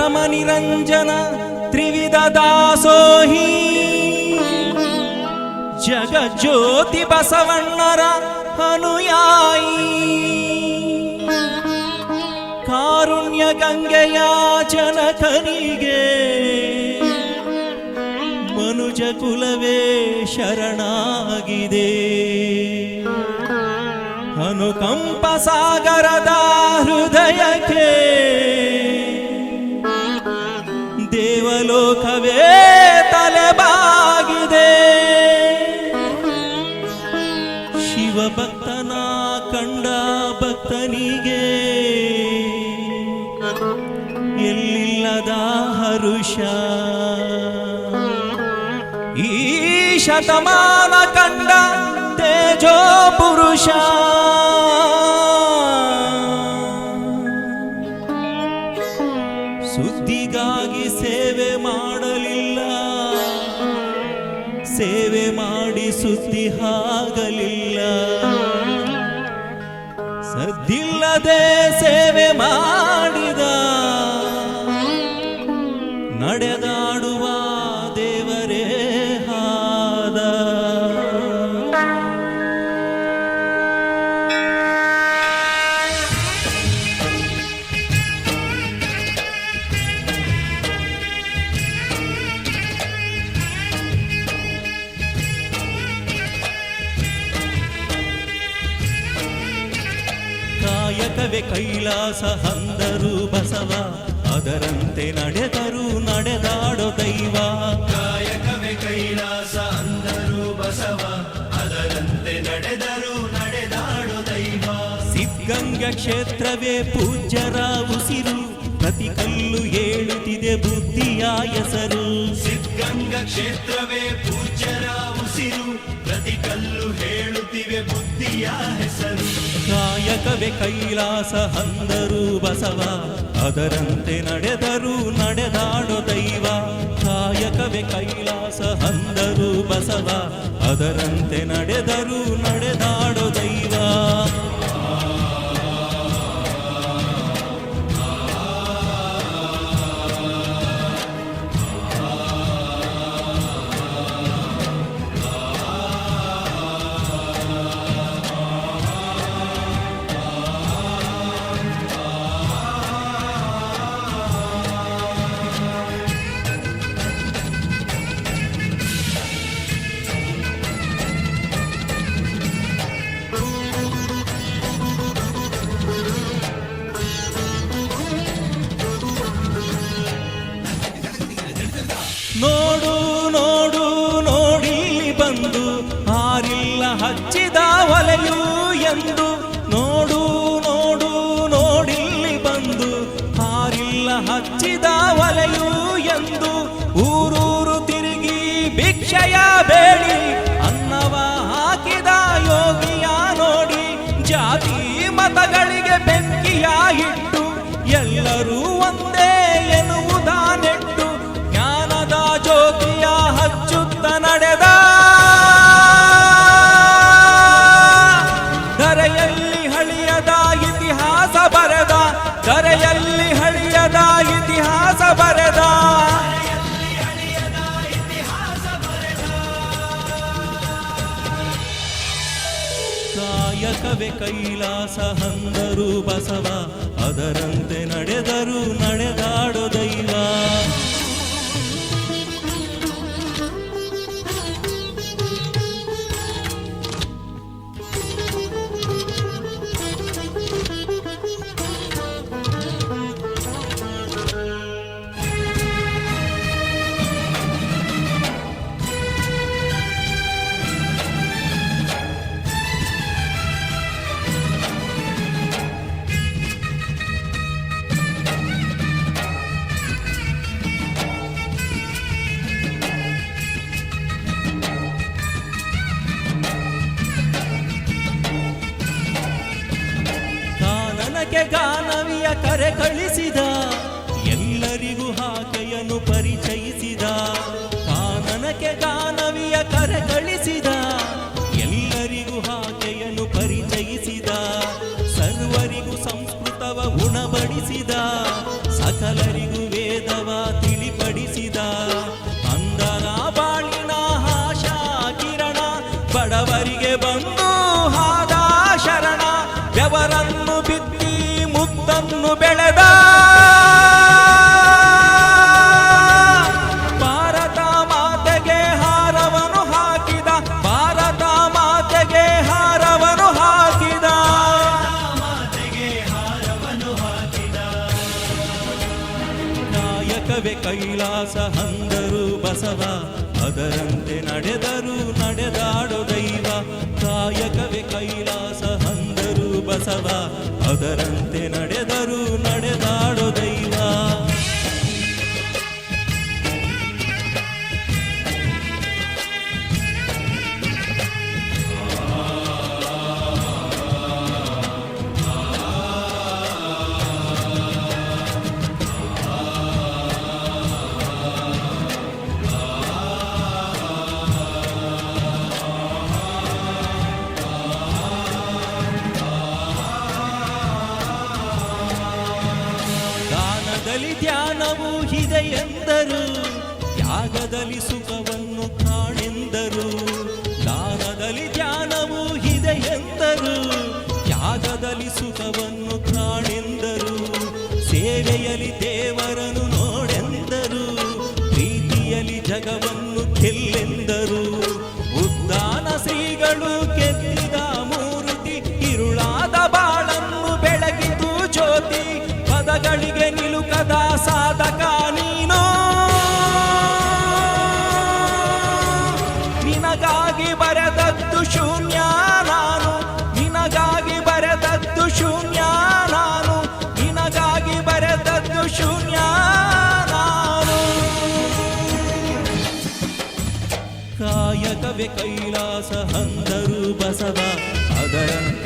ಪರಮ ನಿರಂಜನ ತ್ರಿವಿಧ ದಾಸೋಹಿ ಜಗಜ್ಯೋತಿ ಬಸವಣ್ಣರ ಅನುಯಾಯಿ ಕಾರುಣ್ಯ ಗಂಗೆಯ ಜನಕನಿಗೆ ಮನುಜ ಕುಲವೇ ಶರಣಾಗಿದೆ ಅನುಕಂಪ ಸಾಗರದ ಹೃದಯಕ್ಕೆ ದೇವಲೋಕವೇ ತಲೆಬಾಗಿದೆ ಶಿವಭಕ್ತನ ಕಂಡ ಭಕ್ತನಿಗೆ ಎಲ್ಲಿಲ್ಲದ ಹರುಷ ಈ ಶತಮಾನ ಕಂಡ ತೇಜೋ ಪುರುಷ ಸುದ್ದಿಗಾಗಿ ಸೇವೆ ಮಾಡಲಿಲ್ಲ ಸೇವೆ ಮಾಡಿ ಸುದ್ದಿ ಆಗಲಿಲ್ಲ ಸದ್ದಿಲ್ಲದೆ ಸೇವೆ ಮಾಡಿದ ನಡೆದಾಡುವ ದೇವರೇ ಹಾದ ಕಾಯಕವೇ ಕೈಲಾಸ ಅಂದರು ಬಸವ ಅದರಂತೆ ನಡೆದರು ನಡೆದಾಡೋ ದೈವ ಕಾಯಕವೇ ಕೈಲಾಸ ಅಂದರು ಬಸವ ಅದರಂತೆ ನಡೆದರು ನಡೆದಾಡೋ ದೈವ ಸಿದ್ಧಗಂಗಾ ಕ್ಷೇತ್ರವೇ ಪೂಜ್ಯರ ಉಸಿರು ಪ್ರತಿ ಕಲ್ಲು ಹೇಳುತ್ತಿದೆ ಬುದ್ಧಿಯ ಹೆಸರು ಸಿದ್ಧಗಂಗಾ ಕ್ಷೇತ್ರವೇ ಪೂಜ್ಯರ ಉಸಿರು ಪ್ರತಿ ಕಲ್ಲು ಹೇಳುತ್ತಿವೆ ಬುದ್ಧಿಯ ಹೆಸರು ಕಾಯಕವೇ ಕೈಲಾಸ ಅಂದರು ಬಸವ ಅದರಂತೆ ನಡೆದರು ನಡೆದಾಡೋ ದೈವ ಕಾಯಕವೇ ಕೈಲಾಸ ಅಂದರು ಬಸವ ಅದರಂತೆ ನಡೆದರು ನಡೆದಾಡೋ ದೈವ ನೋಡು ನೋಡು ನೋಡಿ ಬಂದು ಆರಿಲ್ಲ ಹಚ್ಚಿದ ಒಲೆಯು ಎಂದು ನೋಡು ನೋಡು ನೋಡಿಲ್ಲಿ ಬಂದು ಆರಿಲ್ಲ ಹಚ್ಚಿದ ಒಲೆಯು ಎಂದು ಊರೂರು ತಿರುಗಿ ಭಿಕ್ಷೆಯ ಬೇಡಿ ಅನ್ನವ ಹಾಕಿದ ಯೋಗಿಯ ನೋಡಿ ಜಾತಿ ಮತಗಳಿಗೆ ಬೆಂಕಿಯ ಇಟ್ಟು ಎಲ್ಲರೂ ಒಂದೇ ಎನ್ನುವುದ ನೆಟ್ಟು ಜ್ಞಾನದ ಜ್ಯೋತಿಯ ಹಚ್ಚುತ್ತ ನಡೆದ ಧರೆಯಲ್ಲಿ ಹಳಿಯದ ಇತಿಹಾಸ ಬರೆದ ಧರೆಯಲ್ಲಿ ಹಳಿಯದ ಇತಿಹಾಸ ಬರೆದ ಕಾಯಕವೇ ಕೈಲಾಸ ಅಂದರು ಬಸವ ಅದರಂತೆ ನಡೆದರು ನಡೆದಾಡೋ ದೈವ ಬಡಿಸಿದ ಅಂದನ ಬಾಳಿನ ಆಶಾ ಕಿರಣ ಬಡವರಿಗೆ ಬಂದು ಹಾದ ಶರಣ ಬೆವರನ್ನು ಬಿತ್ತಿ ಮುತ್ತನ್ನು ಬೆಳೆದ ಭಾರತ ಮಾತೆಗೆ ಹಾರವನು ಹಾಕಿದ ಭಾರತ ಮಾತೆಗೆ ಹಾರವನು ಹಾಕಿದ ಮಾತೆಗೆ ಹಾರವನ್ನು ಹಾಕಿದ ಕಾಯಕವೇ ಕೈಲಾಸ ಅಂದರು ಬಸವ ಅದರಂತೆ ನಡೆದರು ನಡೆದಾಡೋ ದೈವ ಕಾಯಕವೇ ಕೈಲಾಸ ಅಂದರು ಬಸವ ಅದರಂತೆ ನಡೆದರು ನಡೆದಾಡೋ ದೈವ ದಾನದಲ್ಲಿ ಧ್ಯಾನವು ಇದೆ ಎಂದರು ತ್ಯಾಗದಲ್ಲಿ ಸುಖವನ್ನು ಕಾಣೆಂದರು ದಾನದಲ್ಲಿ ಧ್ಯಾನವು ಇದೆ ಎಂದರು ತ್ಯಾಗದಲ್ಲಿ ಸುಖವನ್ನು ಕಾಣೆಂದರು ಸೇವೆಯಲ್ಲಿ ದೇವರನ್ನು ನೋಡೆಂದರು ಪ್ರೀತಿಯಲ್ಲಿ ಜಗವನ್ನು ಗೆಲ್ಲೆಂದರು ಉದ್ದಾನ ಶ್ರೀಗಳು ಕೆತ್ತಿದ ಮೂರ್ತಿ ಇರುಳಾದ ಬಾಳನ್ನು ಬೆಳಗಿತು ಜ್ಯೋತಿ ಪದಗಳಿಗೆ ನಿಲುಕದ ಸಾಧಕ ನೀನು ನಿನಗಾಗಿ ಬರೆದದ್ದು ಶೂನ್ಯ ನಾನು ನಿನಗಾಗಿ ಬರೆದದ್ದು ಶೂನ್ಯ ನಾನು ನಿನಗಾಗಿ ಬರೆದದ್ದು ಶೂನ್ಯ ನಾನು ಕಾಯಕವೇ ಕೈಲಾಸ ಅಂದರು ಬಸವ ಅದರಂತೆ